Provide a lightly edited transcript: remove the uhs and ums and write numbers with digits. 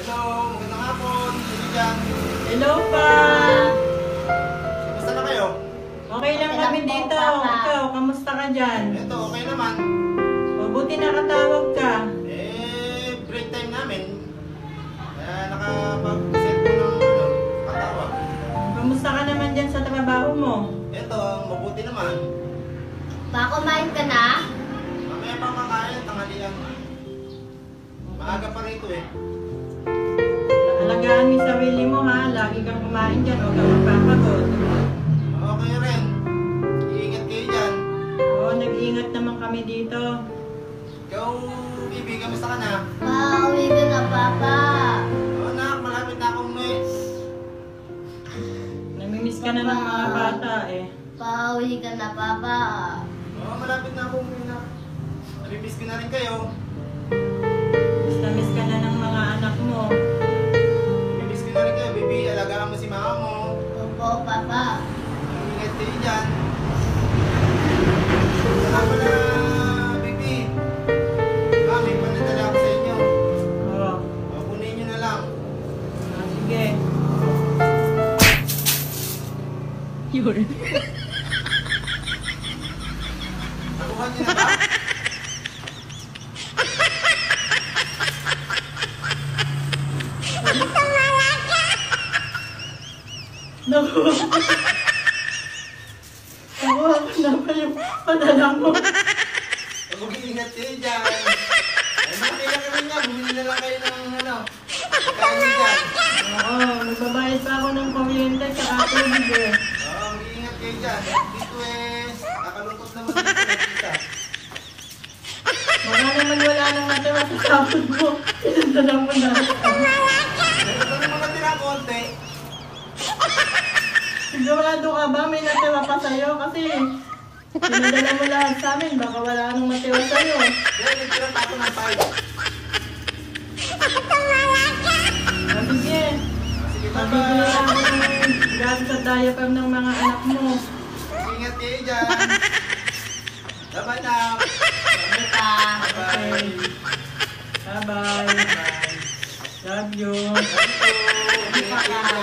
Hello, magandang hapon. Sino dyan? Hello pa! Kamusta na kayo? Okay lang kami dito. Ikaw, kamusta ka dyan? Ito, okay naman. Mabuti nakatawag ka. Break time namin. Kaya nakapag-cellphone ng katawag. Kamusta ka naman dyan sa trabaho mo? Ito, mabuti naman. Kumain ka na? Mamaya pa makain, tanghalian. Maaga pa rito eh. Alagaan mo yung sarili mo ha. Lagi kang kumain dyan. Huwag kang magpapagod. Okay rin. Iingat kayo dyan. Oo, nag-iingat naman kami dito. Ikaw, Bibi, kamusta ka na? Pauwi ka na, Papa. Oo, anak, malapit na akong umuwi. Namimiss ka na ng mga bata eh. Pauwi ka na, Papa. Oo, malapit na akong umuwi na. Nabibis ko na rin kayo. Miss ka na ng mga anak mo. Nabibis ko na rin kayo, Bibi. Alagaan mo si mama mo. Opo, Papa. Ingat kayo dyan. Saka pala, Bibi. May panadala ako sa inyo. Oo. Kunin nyo na lang. Sige. Yun. Nakuha nyo na ba? Nakuha ko na ba yung padala mo? Mag-iingat kayo dyan. Ay, makakila ka rin nga. Bumili na lang kayo ng kain nyo dyan. Oo, nagbabayad pa ako ng kuryente sa tubig eh. Oo, mag-iingat kayo dyan. Dito eh, nakalungkot naman dito nakita. Baka naman wala nang natira sa sahod mo. Sinundan mo na. Meron ka naman natira konti. Sigurado ka ba may natira pa sa'yo? Kasi pinadala mo lahat sa amin. Baka wala nang natira sa'yo. Yan, nagtira pa ako ng 5. O sige. Sige, Mabibili bye-bye. ako ng gamit sa diaper ng mga anak mo. Ingat kayo dyan. Bye-bye na. Bye, Pa. Bye-bye. Bye-bye. Bye. Love you. Thank you.